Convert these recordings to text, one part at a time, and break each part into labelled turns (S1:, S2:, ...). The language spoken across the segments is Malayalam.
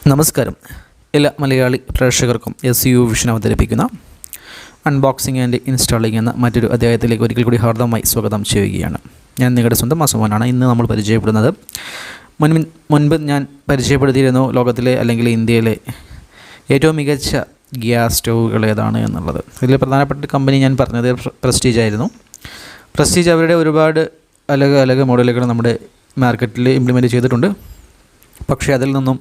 S1: നമസ്കാരം. എല്ലാ മലയാളി പ്രേക്ഷകർക്കും SU വിഷൻ അവതരിപ്പിക്കുന്ന അൺബോക്സിംഗ് ആൻഡ് ഇൻസ്റ്റാളിംഗ് എന്ന മറ്റൊരു അധ്യായത്തിലേക്ക് ഒരിക്കൽ കൂടി ഹാർദമായി സ്വാഗതം ചെയ്യുകയാണ്. ഞാൻ നിങ്ങളുടെ സ്വന്തം അസുമോനാണ്. ഇന്ന് നമ്മൾ പരിചയപ്പെടുന്നത് മുൻപ് ഞാൻ പരിചയപ്പെടുത്തിയിരുന്നു ലോകത്തിലെ അല്ലെങ്കിൽ ഇന്ത്യയിലെ ഏറ്റവും മികച്ച ഗ്യാസ് സ്റ്റൗവുകൾ ഏതാണ് എന്നുള്ളത്. ഇതിൽ പ്രധാനപ്പെട്ട കമ്പനി ഞാൻ പറഞ്ഞത് പ്രസ്റ്റീജ് ആയിരുന്നു. പ്രസ്റ്റീജ് അവരുടെ ഒരുപാട് അലഗ് മോഡലുകൾ നമ്മുടെ മാർക്കറ്റിൽ ഇംപ്ലിമെൻറ്റ് ചെയ്തിട്ടുണ്ട്. പക്ഷേ അതിൽ നിന്നും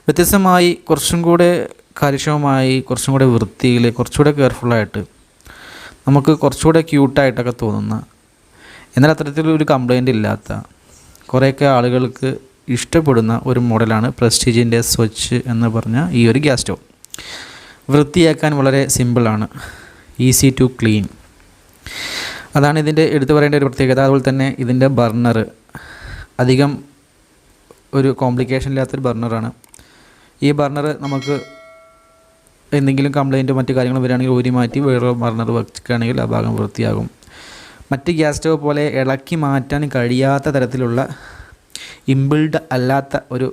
S1: വ്യത്യസ്തമായി കുറച്ചും കൂടെ കാര്യക്ഷമമായി, കുറച്ചും കൂടെ വൃത്തിയിൽ, കുറച്ചുകൂടെ കെയർഫുള്ളായിട്ട്, നമുക്ക് കുറച്ചുകൂടെ ക്യൂട്ടായിട്ടൊക്കെ തോന്നുന്ന, എന്നാൽ അത്തരത്തിലൊരു കംപ്ലൈൻ്റ് ഇല്ലാത്ത, കുറേയൊക്കെ ആളുകൾക്ക് ഇഷ്ടപ്പെടുന്ന ഒരു മോഡലാണ് പ്രസ്റ്റീജിൻ്റെ സ്വച്ച് എന്ന് പറഞ്ഞ ഈ ഒരു ഗ്യാസ് സ്റ്റൗവ്. വൃത്തിയാക്കാൻ വളരെ സിമ്പിളാണ്, ഈസി ടു ക്ലീൻ. അതാണ് ഇതിൻ്റെ എടുത്തു പറയേണ്ട ഒരു പ്രത്യേകത. അതുപോലെ തന്നെ ഇതിൻ്റെ ബർണർ അധികം ഒരു കോംപ്ലിക്കേഷൻ ഇല്ലാത്തൊരു ബർണറാണ്. ഈ ബർണർ നമുക്ക് എന്തെങ്കിലും കംപ്ലൈൻറ്റോ മറ്റു കാര്യങ്ങൾ വരികയാണെങ്കിൽ ഊരി മാറ്റി വേറെ ബർണർ വെക്കുകയാണെങ്കിൽ ആ ഭാഗം വൃത്തിയാകും. മറ്റ് ഗ്യാസ് സ്റ്റവ് പോലെ ഇളക്കി മാറ്റാൻ കഴിയാത്ത തരത്തിലുള്ള ഇൻബിൽഡ് അല്ലാത്ത ഒരു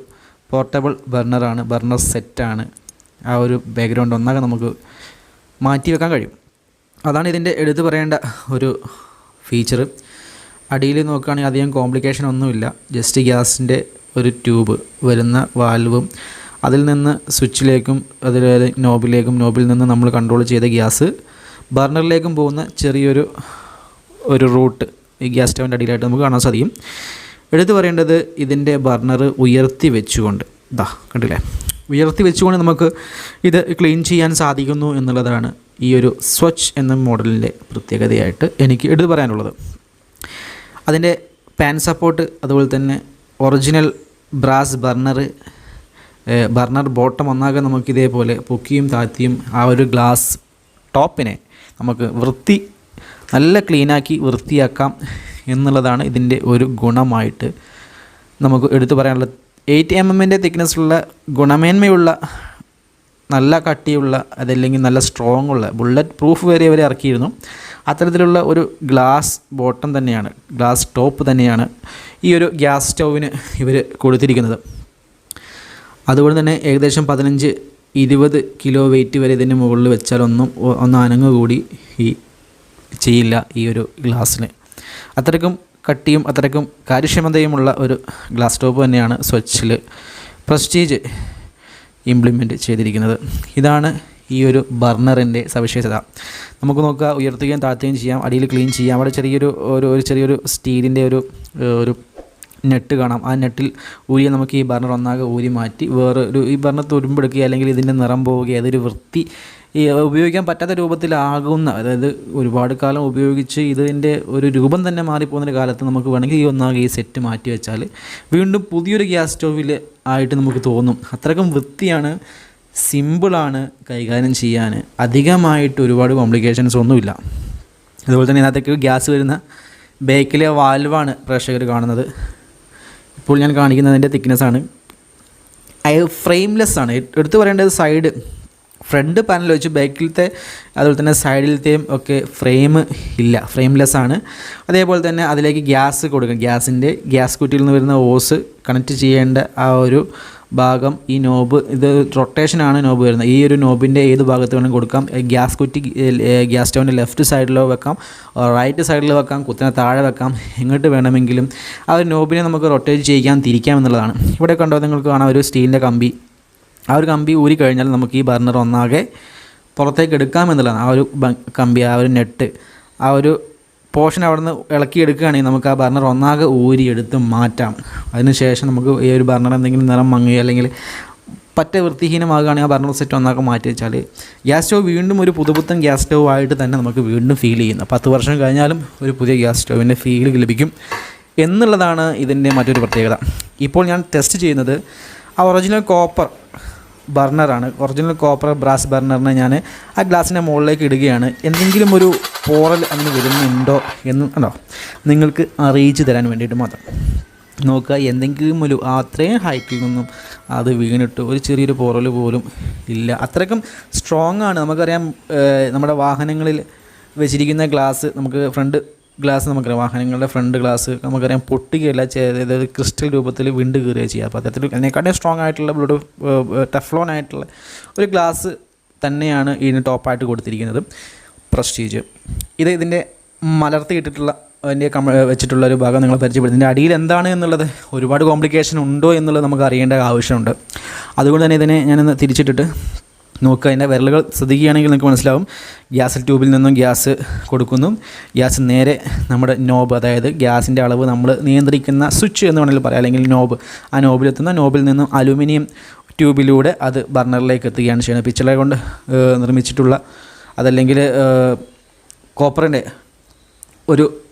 S1: പോർട്ടബിൾ ബർണറാണ്, ബർണർ സെറ്റാണ്. ആ ഒരു ബാക്ക്ഗ്രൗണ്ട് ഒന്നാകെ നമുക്ക് മാറ്റി വെക്കാൻ കഴിയും. അതാണ് ഇതിൻ്റെ എടുത്തു പറയേണ്ട ഒരു ഫീച്ചർ. അടിയിൽ നോക്കുകയാണെങ്കിൽ അധികം കോംപ്ലിക്കേഷൻ ഒന്നുമില്ല. ജസ്റ്റ് ഗ്യാസിൻ്റെ ഒരു ട്യൂബ് വരുന്ന വാൽവും അതിൽ നിന്ന് സ്വിച്ചിലേക്കും അതിലെ നോബിൽ നിന്ന് നമ്മൾ കൺട്രോൾ ചെയ്ത ഗ്യാസ് ബർണറിലേക്കും പോകുന്ന ചെറിയൊരു റൂട്ട് ഈ ഗ്യാസ് സ്റ്റൗവിൻ്റെ അടിയിലായിട്ട് നമുക്ക് കാണാൻ സാധിക്കും. എടുത്തു പറയേണ്ടത് ഇതിൻ്റെ ബർണർ ഉയർത്തി വെച്ചുകൊണ്ട്, കണ്ടില്ലേ, ഉയർത്തി വെച്ചുകൊണ്ട് നമുക്ക് ഇത് ക്ലീൻ ചെയ്യാൻ സാധിക്കുന്നു എന്നുള്ളതാണ് ഈ ഒരു സ്വച്ച് എന്ന മോഡലിൻ്റെ പ്രത്യേകതയായിട്ട് എനിക്ക് എടുത്തു പറയാനുള്ളത്. അതിൻ്റെ പാൻ സപ്പോർട്ട്, അതുപോലെ തന്നെ ഒറിജിനൽ ബ്രാസ് ബർണർ ബോട്ടം ഒന്നാകെ നമുക്കിതേപോലെ പൊക്കിയും താഴ്ത്തിയും ആ ഒരു ഗ്ലാസ് ടോപ്പിനെ നമുക്ക് നല്ല ക്ലീനാക്കി വൃത്തിയാക്കാം എന്നുള്ളതാണ് ഇതിൻ്റെ ഒരു ഗുണമായിട്ട് നമുക്ക് എടുത്തു പറയാനുള്ളത്. 8 mm തിക്നെസ്സുള്ള ഗുണമേന്മയുള്ള നല്ല കട്ടിയുള്ള, അതല്ലെങ്കിൽ നല്ല സ്ട്രോങ് ഉള്ള, ബുള്ളറ്റ് പ്രൂഫ് വരെ അവർ ഇറക്കിയിരുന്നു. അത്തരത്തിലുള്ള ഒരു ഗ്ലാസ് ബോട്ടം തന്നെയാണ്, ഗ്ലാസ് ടോപ്പ് തന്നെയാണ് ഈ ഒരു ഗ്യാസ് സ്റ്റൗവിന് ഇവർ കൊടുത്തിരിക്കുന്നത്. അതുകൊണ്ട് തന്നെ ഏകദേശം 15-20 കിലോ വെയിറ്റ് വരെ ഇതിന് മുകളിൽ വെച്ചാൽ ഒന്ന് അനങ്ങ് കൂടി ചെയ്യില്ല ഈ ഒരു ഗ്ലാസ്സിന്. അത്രയ്ക്കും കട്ടിയും അത്രയ്ക്കും കാര്യക്ഷമതയുമുള്ള ഒരു ഗ്ലാസ് ടോപ്പ് തന്നെയാണ് സ്വച്ചിൽ പ്രസ്റ്റീജ് ഇംപ്ലിമെൻറ്റ് ചെയ്തിരിക്കുന്നത്. ഇതാണ് ഈ ഒരു ബർണറിൻ്റെ സവിശേഷത. നമുക്ക് നോക്കുക, ഉയർത്തുകയും താഴ്ത്തുകയും ചെയ്യാം, അടിയിൽ ക്ലീൻ ചെയ്യാം. അവിടെ ചെറിയൊരു സ്റ്റീലിൻ്റെ ഒരു നെറ്റ് കാണാം. ആ നെറ്റിൽ ഊരി നമുക്ക് ഈ ബർണർ ഒന്നാകെ ഊരി മാറ്റി ഈ ബർണർ തുരുമ്പെടുക്കുക, അല്ലെങ്കിൽ ഇതിൻ്റെ നിറം പോവുകയും അതൊരു ഉപയോഗിക്കാൻ പറ്റാത്ത രൂപത്തിലാകുന്ന, അതായത് ഒരുപാട് കാലം ഉപയോഗിച്ച് ഇതിൻ്റെ ഒരു രൂപം തന്നെ മാറിപ്പോകുന്ന കാലത്ത് നമുക്ക് വേണമെങ്കിൽ ഈ സെറ്റ് മാറ്റി വെച്ചാൽ വീണ്ടും പുതിയൊരു ഗ്യാസ് സ്റ്റൗവിൽ ആയിട്ട് നമുക്ക് തോന്നും. അത്രയ്ക്കും വൃത്തിയാണ്, സിമ്പിളാണ് കൈകാര്യം ചെയ്യാൻ. അധികമായിട്ട് ഒരുപാട് കോംപ്ലിക്കേഷൻസ് ഒന്നുമില്ല. അതുപോലെ തന്നെ ഇതിനകത്തേക്ക് ഗ്യാസ് വരുന്ന ബേക്കിലെ വാൽവാണ് പ്രേക്ഷകർ കാണുന്നത്. ഇപ്പോൾ ഞാൻ കാണിക്കുന്നതിൻ്റെ തിക്നെസ്സാണ്. ഫ്രെയിംലെസ് ആണ്. എടുത്തു പറയേണ്ടത് ഫ്രണ്ട് പാനൽ വെച്ച് ബാക്കിലത്തെ അതുപോലെ തന്നെ സൈഡിലത്തെയും ഒക്കെ ഫ്രെയിം ഇല്ല, ഫ്രെയിംലെസ് ആണ്. അതേപോലെ തന്നെ അതിലേക്ക് ഗ്യാസ് കൊടുക്കണം. ഗ്യാസ് കുറ്റിയിൽ നിന്ന് വരുന്ന ഓസ് കണക്ട് ചെയ്യേണ്ട ആ ഒരു ഭാഗം, ഈ നോബ്, ഇത് റൊട്ടേഷനാണ് നോബ് വരുന്നത്. ഈ ഒരു നോബിൻ്റെ ഏത് ഭാഗത്ത് വേണമെങ്കിൽ കൊടുക്കാം. ഗ്യാസ് കുറ്റി ഗ്യാസ് സ്റ്റൗവിൻ്റെ ലെഫ്റ്റ് സൈഡിലോ വെക്കാം, റൈറ്റ് സൈഡിൽ വെക്കാം, കുത്തിനെ താഴെ വെക്കാം, എങ്ങോട്ട് വേണമെങ്കിലും ആ ഒരു നോബിനെ നമുക്ക് റൊട്ടേറ്റ് ചെയ്യിക്കാൻ, തിരിക്കാം എന്നുള്ളതാണ്. ഇവിടെ കണ്ടോ, നിങ്ങൾക്ക് കാണാം ഒരു സ്റ്റീലിൻ്റെ കമ്പി. ആ ഒരു കമ്പി ഊരി കഴിഞ്ഞാൽ നമുക്ക് ഈ ബർണർ ഒന്നാകെ പുറത്തേക്ക് എടുക്കാം എന്നുള്ളതാണ്. ആ ഒരു കമ്പി, ആ ഒരു നെറ്റ്, ആ ഒരു പോർഷൻ അവിടെ നിന്ന് ഇളക്കിയെടുക്കുകയാണെങ്കിൽ നമുക്ക് ആ ബർണർ ഒന്നാകെ ഊരി എടുത്ത് മാറ്റാം. അതിനുശേഷം നമുക്ക് ഈ ഒരു ബർണർ എന്തെങ്കിലും നിറം മങ്ങുകയോ അല്ലെങ്കിൽ പറ്റ വൃത്തിഹീനമാകുകയാണെങ്കിൽ ആ ബർണർ സെറ്റ് ഒന്നാകെ മാറ്റി വെച്ചാൽ ഗ്യാസ് സ്റ്റൗവ് വീണ്ടും ഒരു പുതുപുത്തൻ ഗ്യാസ് സ്റ്റൗവ് ആയിട്ട് തന്നെ നമുക്ക് വീണ്ടും ഫീൽ ചെയ്യുന്നു. 10 വർഷം കഴിഞ്ഞാലും ഒരു പുതിയ ഗ്യാസ് സ്റ്റൗവിൻ്റെ ഫീൽ ലഭിക്കും എന്നുള്ളതാണ് ഇതിൻ്റെ മറ്റൊരു പ്രത്യേകത. ഇപ്പോൾ ഞാൻ ടെസ്റ്റ് ചെയ്യുന്നത് ആ ഒറിജിനൽ കോപ്പർ ബർണറാണ്. ഒറിജിനൽ കോപ്പർ ബ്രാസ് ബർണറിനെ ഞാൻ ആ ഗ്ലാസിൻ്റെ മുകളിലേക്ക് ഇടുകയാണ്. എന്തെങ്കിലും ഒരു പോറൽ അങ്ങനെ വരുന്നുണ്ടോ എന്ന് നിങ്ങൾക്ക് അറിയിച്ചു തരാൻ വേണ്ടിയിട്ട് മാത്രം. നോക്കുക, എന്തെങ്കിലും അത്രയും ഹൈറ്റിൽ നിന്നും അത് വീണിട്ട് ഒരു ചെറിയൊരു പോറൽ പോലും ഇല്ല. അത്രയ്ക്കും സ്ട്രോങ് ആണ്. നമുക്കറിയാം, നമ്മുടെ വാഹനങ്ങളിൽ വെച്ചിരിക്കുന്ന ഗ്ലാസ് നമുക്ക് ഫ്രണ്ട് ഗ്ലാസ് നമുക്കറിയാം, വാഹനങ്ങളുടെ ഫ്രണ്ട് ഗ്ലാസ് നമുക്കറിയാം പൊട്ടുകയല്ല, അതായത് ക്രിസ്റ്റൽ രൂപത്തിൽ വിണ്ട് കീറുകയാണ് ചെയ്യുക. അപ്പോൾ അത്തരത്തിൽ അതിനെക്കാട്ടും സ്ട്രോങ് ആയിട്ടുള്ള ടെഫ്ലോൺ ആയിട്ടുള്ള ഒരു ഗ്ലാസ് തന്നെയാണ് ഇതിന് ടോപ്പായിട്ട് കൊടുത്തിരിക്കുന്നത് പ്രസ്റ്റീജ്. ഇതിൻ്റെ മലർത്തിയിട്ടിട്ടുള്ള അതിൻ്റെ വെച്ചിട്ടുള്ള ഒരു ഭാഗം നിങ്ങൾ പരിചയപ്പെടുത്തി. ഇതിൻ്റെ അടിയിൽ എന്താണ് എന്നുള്ളത്, ഒരുപാട് കോംപ്ലിക്കേഷൻ ഉണ്ടോ എന്നുള്ളത് നമുക്ക് അറിയേണ്ട ആവശ്യമുണ്ട്. അതുകൊണ്ട് തന്നെ ഇതിനെ ഞാനൊന്ന് തിരിച്ചിട്ടിട്ട് നോക്കുക. അതിൻ്റെ വിരലുകൾ ശ്രദ്ധിക്കുകയാണെങ്കിൽ നിങ്ങൾക്ക് മനസ്സിലാവും. ഗ്യാസ് ട്യൂബിൽ നിന്നും ഗ്യാസ് കൊടുക്കുന്നു. ഗ്യാസ് നേരെ നമ്മുടെ നോബ്, അതായത് ഗ്യാസിൻ്റെ അളവ് നമ്മൾ നിയന്ത്രിക്കുന്ന സ്വിച്ച് എന്ന് വേണമെങ്കിൽ പറയാം, അല്ലെങ്കിൽ നോബ്, ആ നോബിലെത്തുന്ന നോബിൽ നിന്നും അലുമിനിയം ട്യൂബിലൂടെ അത് ബർണറിലേക്ക് എത്തുകയാണ് ചെയ്യുന്നത്. പിച്ചള കൊണ്ട് നിർമ്മിച്ചിട്ടുള്ള അതല്ലെങ്കിൽ കോപ്പറിൻ്റെ ഒരു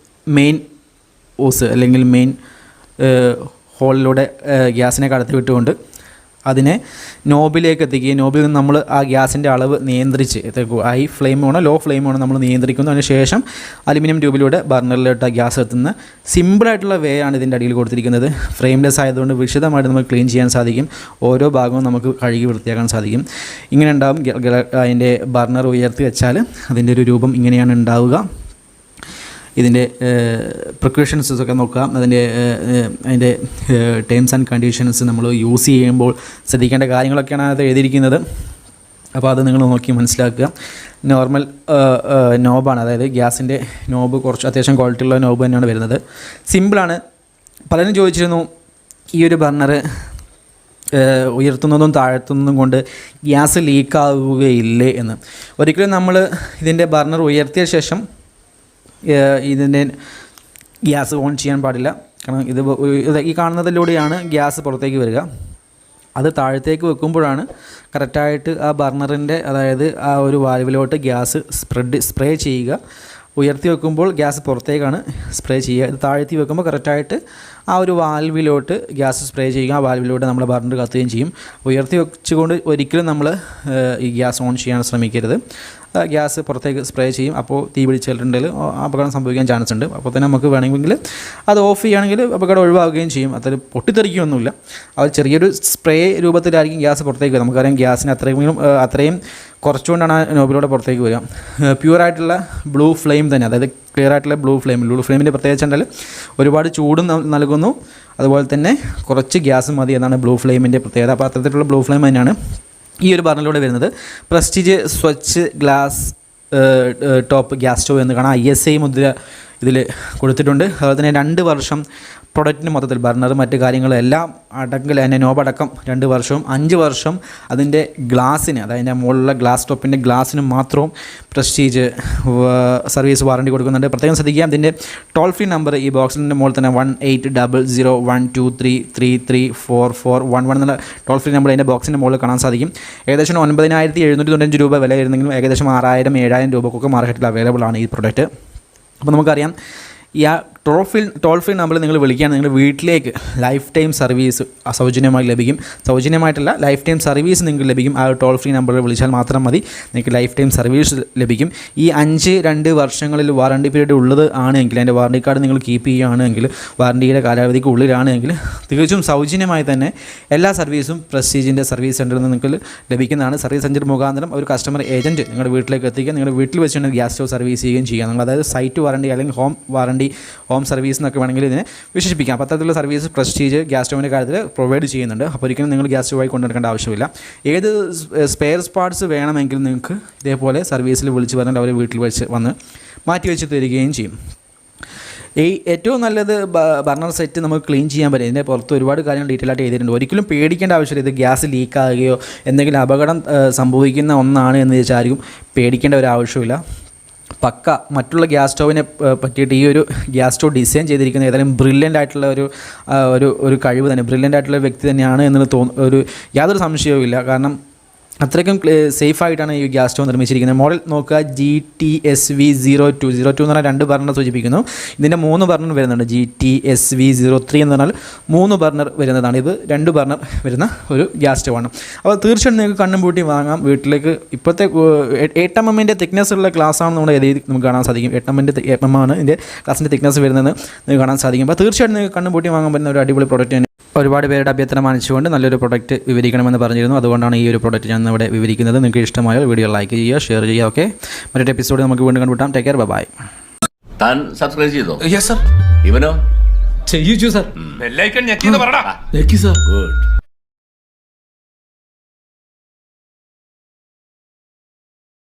S1: മെയിൻ ഓസ് അല്ലെങ്കിൽ മെയിൻ ഹോളിലൂടെ ഗ്യാസിനെ കടത്തി വിട്ടുകൊണ്ട് അതിനെ നോബിലേക്ക് എത്തിക്കുകയും നോബിൽ നിന്ന് നമ്മൾ ആ ഗ്യാസിൻ്റെ അളവ് നിയന്ത്രിച്ച് ഹൈ ഫ്ലെയിമാണോ ലോ ഫ്ലെയിമാണോ നമ്മൾ നിയന്ത്രിക്കുന്നു. അതിന് ശേഷം അലുമിനിയം ട്യൂബിലൂടെ ബർണറിലോട്ട് ഗ്യാസ് എത്തുന്ന സിമ്പിളായിട്ടുള്ള വേ ആണ് ഇതിൻ്റെ അടിയിൽ കൊടുത്തിരിക്കുന്നത്. ഫ്രെയിംലെസ് ആയതുകൊണ്ട് വിശദമായിട്ട് നമുക്ക് ക്ലീൻ ചെയ്യാൻ സാധിക്കും. ഓരോ ഭാഗവും നമുക്ക് കഴുകി വൃത്തിയാക്കാൻ സാധിക്കും. ഇങ്ങനെ ഉണ്ടാകും. അതിൻ്റെ ബർണർ ഉയർത്തി വെച്ചാൽ അതിൻ്റെ ഒരു രൂപം ഇങ്ങനെയാണ് ഉണ്ടാവുക. ഇതിൻ്റെ പ്രിക്കോഷൻസൊക്കെ നോക്കുക. അതിൻ്റെ ടേംസ് ആൻഡ് കണ്ടീഷൻസ് നമ്മൾ യൂസ് ചെയ്യുമ്പോൾ ശ്രദ്ധിക്കേണ്ട കാര്യങ്ങളൊക്കെയാണ് അത് എഴുതിയിരിക്കുന്നത്. അപ്പോൾ അത് നിങ്ങൾ നോക്കി മനസ്സിലാക്കുക. നോർമൽ നോബാണ്, അതായത് ഗ്യാസിൻ്റെ നോബ് കുറച്ച് അത്യാവശ്യം ക്വാളിറ്റിയുള്ള നോബ് തന്നെയാണ് വരുന്നത്. സിമ്പിളാണ്. പലരും ചോദിച്ചിരുന്നു ഈ ഒരു ബർണർ ഉയർത്തുന്നതും താഴ്ത്തുന്നതും കൊണ്ട് ഗ്യാസ് ലീക്കാവുകയില്ലേ എന്ന്. ഒരിക്കലും നമ്മൾ ഇതിൻ്റെ ബർണർ ഉയർത്തിയ ശേഷം ഇതിൻ്റെ ഗ്യാസ് ഓൺ ചെയ്യാൻ പാടില്ല. കാരണം ഇത് ഈ കാണുന്നതിലൂടെയാണ് ഗ്യാസ് പുറത്തേക്ക് വരിക. അത് താഴത്തേക്ക് വെക്കുമ്പോഴാണ് കറക്റ്റായിട്ട് ആ ബർണറിൻ്റെ, അതായത് ആ ഒരു വാൽവിലോട്ട് ഗ്യാസ് സ്പ്രേ ചെയ്യുക. ഉയർത്തി വെക്കുമ്പോൾ ഗ്യാസ് പുറത്തേക്കാണ് സ്പ്രേ ചെയ്യുക. ഇത് താഴ്ത്തി വെക്കുമ്പോൾ കറക്റ്റായിട്ട് ആ ഒരു വാൽവിലോട്ട് ഗ്യാസ് സ്പ്രേ ചെയ്യുക. ആ വാൽവിലോട്ട് നമ്മൾ ബർണർ കത്തുകയും ചെയ്യും. ഉയർത്തി വെച്ചുകൊണ്ട് ഒരിക്കലും നമ്മൾ ഈ ഗ്യാസ് ഓൺ ചെയ്യാൻ ശ്രമിക്കരുത്. ഗ്യാസ് പുറത്തേക്ക് സ്പ്രേ ചെയ്യും. അപ്പോൾ തീ പിടിച്ചിട്ടുണ്ടെങ്കിൽ അപകടം സംഭവിക്കാൻ ചാൻസ് ഉണ്ട്. അപ്പോൾ തന്നെ നമുക്ക് വേണമെങ്കിൽ അത് ഓഫ് ചെയ്യുകയാണെങ്കിൽ അപകടം ഒഴിവാക്കുകയും ചെയ്യും. അതൊരു പൊട്ടിത്തെറിക്കുകയൊന്നുമില്ല. അത് ചെറിയൊരു സ്പ്രേ രൂപത്തിലായിരിക്കും ഗ്യാസ് പുറത്തേക്ക് വരിക. നമുക്കറിയാം ഗ്യാസിന് അത്രയും കുറച്ചുകൊണ്ടാണ് ആ നോബിലൂടെ പുറത്തേക്ക് വരിക. പ്യുവറായിട്ടുള്ള ബ്ലൂ ഫ്ലെയിം തന്നെ, അതായത് ക്ലിയർ ആയിട്ടുള്ള ബ്ലൂ ഫ്ലെയിമിൻ്റെ പ്രത്യേകിച്ച് ഉണ്ടെങ്കിൽ ഒരുപാട് ചൂടും നൽകുന്നു, അതുപോലെ തന്നെ കുറച്ച് ഗ്യാസ് മതി എന്നാണ് ബ്ലൂ ഫ്ലെയിമിൻ്റെ പ്രത്യേകത. അപ്പോൾ അത്തരത്തിലുള്ള ബ്ലൂ ഫ്ലെയിം തന്നെയാണ് ഈ ഒരു ബർണറിലൂടെ വരുന്നത്. Prestige Swachh glass top gas stove എന്ന് കാണാം. ISI മുദ്ര ഇതിൽ കൊടുത്തിട്ടുണ്ട്. അതുപോലെ തന്നെ 2 വർഷം പ്രൊഡക്റ്റിന് മൊത്തത്തിൽ ബർണർ മറ്റ് കാര്യങ്ങളെല്ലാം അടങ്ങിൽ തന്നെ നോബടക്കം 2 വർഷവും 5 വർഷം അതിൻ്റെ ഗ്ലാസ്സിന്, അതായത് മുകളിലുള്ള ഗ്ലാസ് ടോപ്പിൻ്റെ ഗ്ലാസ്സിന് മാത്രവും പ്രസ്റ്റീജ് സർവീസ് വാറണ്ടി കൊടുക്കുന്നുണ്ട്. പ്രത്യേകം ശ്രദ്ധിക്കാം. ഇതിൻ്റെ ടോൾ ഫ്രീ നമ്പർ ഈ ബോക്സിൻ്റെ മുകളിൽ തന്നെ 180012334411 എന്നുള്ള ടോൾ ഫ്രീ നമ്പർ അതിൻ്റെ ബോക്സിൻ്റെ മുകളിൽ കാണാൻ സാധിക്കും. ഏകദേശം 9795 രൂപ വില വരുന്നെങ്കിലും ഏകദേശം 6000-7000 രൂപക്കൊക്കെ മാർക്കറ്റിൽ അവൈലബിൾ ആണ് ഈ പ്രൊഡക്റ്റ്. അപ്പോൾ നമുക്കറിയാം ഈ ആ ടോൾ ഫ്രീ നമ്പർ നിങ്ങൾ വിളിക്കുകയാണെങ്കിൽ നിങ്ങൾ വീട്ടിലേക്ക് ലൈഫ് ടൈം സർവീസ് സൗജന്യമായി ലഭിക്കും. സൗജന്യമായിട്ടല്ല, ലൈഫ് ടൈം സർവീസ് നിങ്ങൾക്ക് ലഭിക്കും. ആ ഒരു ടോൾ ഫ്രീ നമ്പറിൽ വിളിച്ചാൽ മാത്രം മതി, നിങ്ങൾക്ക് ലൈഫ് ടൈം സർവീസ് ലഭിക്കും. ഈ 5-2 വർഷങ്ങളിൽ വാറണ്ടി പീരീഡ് ഉള്ളത് ആണെങ്കിൽ, അതിൻ്റെ വാറണ്ടി കാർഡ് നിങ്ങൾ കീപ്പ് ചെയ്യുകയാണെങ്കിൽ, വാറണ്ടിയുടെ കാലാവധിക്ക് ഉള്ളിലാണെങ്കിൽ തികച്ചും സൗജന്യമായി തന്നെ എല്ലാ സർവീസും പ്രസ്റ്റീജിൻ്റെ സർവീസ് സെൻറ്ററിൽ നിന്ന് നിങ്ങൾക്ക് ലഭിക്കുന്നതാണ്. സർവീസ് സെൻറ്റർ മുഖാന്തരം ഒരു കസ്റ്റമർ ഏജൻറ്റ് നിങ്ങളുടെ വീട്ടിലേക്ക് എത്തിക്കുക, നിങ്ങളുടെ വീട്ടിൽ വെച്ചുകൊണ്ട് ഗ്യാസ് സ്റ്റോവ് സർവീസ് ചെയ്യുകയും ചെയ്യുക. നിങ്ങൾ അതായത് സൈറ്റ് വാറണ്ടി അല്ലെങ്കിൽ ഹോം വാറണ്ടി, ഹോം സർവീസ് എന്നൊക്കെ വേണമെങ്കിൽ ഇതിനെ വിശേഷിപ്പിക്കാം. അപ്പോൾ അത്തരത്തിലുള്ള സർവീസ് പ്രസ്റ്റീജ് ഗ്യാസ് സ്റ്റോവിൻ്റെ കാര്യത്തിൽ പ്രൊവൈഡ് ചെയ്യുന്നുണ്ട്. അപ്പോൾ ഒരിക്കലും നിങ്ങൾ ഗ്യാസ് സ്റ്റോവായി കൊണ്ടുനടക്കേണ്ട ആവശ്യമില്ല. ഏത് സ്പെയർ പാർട്സ് വേണമെങ്കിലും നിങ്ങൾക്ക് ഇതേപോലെ സർവീസിൽ വിളിച്ച് പറഞ്ഞാൽ അവർ വീട്ടിൽ വന്ന് മാറ്റി വെച്ച് തരികയും ചെയ്യും. ഏറ്റവും നല്ലത് ബർണർ സെറ്റ് നമുക്ക് ക്ലീൻ ചെയ്യാൻ പറ്റും. ഇതിൻ്റെ പുറത്ത് ഒരുപാട് കാര്യങ്ങൾ ഡീറ്റെയിൽ ആയിട്ട് എഴുതിയിട്ടുണ്ട്. ഒരിക്കലും പേടിക്കേണ്ട ആവശ്യമില്ല. ഇത് ഗ്യാസ് ലീക്കാകുകയോ എന്തെങ്കിലും അപകടം സംഭവിക്കുന്ന ഒന്നാണ് എന്ന് വെച്ചാലും പേടിക്കേണ്ട ഒരു ആവശ്യമില്ല. പക്ക മറ്റുള്ള ഗ്യാസ് സ്റ്റോവിനെ പറ്റിയിട്ട് ഈ ഒരു ഗ്യാസ് സ്റ്റോവ് ഡിസൈൻ ചെയ്തിരിക്കുന്ന ഏതായാലും ബ്രില്യൻ്റ് ആയിട്ടുള്ള ഒരു കഴിവ് തന്നെ, ബ്രില്യൻ്റ് ആയിട്ടുള്ള വ്യക്തി തന്നെയാണ് എന്നുള്ള യാതൊരു സംശയവുമില്ല. കാരണം അത്രയ്ക്കും സേഫായിട്ടാണ് ഈ ഗ്യാസ് സ്റ്റോവ് നിർമ്മിച്ചിരിക്കുന്നത്. മോഡൽ നോക്കുക, GTSV02 എന്ന് പറഞ്ഞാൽ 2 ബർണർ സൂചിപ്പിക്കുന്നു. ഇതിൻ്റെ 3 ബർണർ വരുന്നുണ്ട്. GTSV03 എന്ന് പറഞ്ഞാൽ 3 ബർണർ വരുന്നതാണ്. ഇത് 2 ബർണർ വരുന്ന ഒരു ഗ്യാസ് സ്റ്റോവാണ്. അപ്പോൾ തീർച്ചയായിട്ടും നിങ്ങൾക്ക് കണ്ണും പൂട്ടി വാങ്ങാം വീട്ടിലേക്ക്. ഇപ്പോഴത്തെ 8 mm തിക്നെസ് ഉള്ള ഗ്ലാസ്സാണ് നമ്മുടെ എഴുതി നമുക്ക് കാണാൻ സാധിക്കും. 8 mm ആണ് ഇതിൻ്റെ ഗ്ലാസിൻ്റെ തിക്നെസ് വരുന്നത് നിങ്ങൾക്ക് കാണാൻ സാധിക്കും. അപ്പോൾ തീർച്ചയായിട്ടും നിങ്ങൾക്ക് കണ്ണും പൂട്ടി വാങ്ങാൻ പറ്റുന്ന ഒരു അടിപൊളി പ്രോഡക്റ്റ് തന്നെ. ഒരുപാട് പേരുടെ അഭ്യർത്ഥന മാനിച്ചുകൊണ്ട് നല്ലൊരു പ്രൊഡക്റ്റ് വിവരിക്കണമെന്ന് പറഞ്ഞിരുന്നു. അതുകൊണ്ടാണ് ഈ ഒരു പ്രൊഡക്റ്റ് ഞാൻ ഇവിടെ വിവരിക്കുന്നത്. നിങ്ങൾക്ക് ഇഷ്ടമായാൽ വീഡിയോ ലൈക്ക് ചെയ്യുക, ഷെയർ ചെയ്യുക. ഓക്കെ, മറ്റൊരു എപ്പിസോഡ് നമുക്ക് വീണ്ടും കണ്ടുമുട്ടാം. Take care, bye.
S2: താൻ സബ്സ്ക്രൈബ് ചെയ്തോ?
S3: Yes sir.
S2: ഇവനോ?
S3: ചെയ്യിച്ചു സർ.
S4: ബെല്ലൈക്കൺ ഞെക്കിന്ന് പറടാ.
S3: ഞെക്കി സർ.
S2: ഗുഡ്.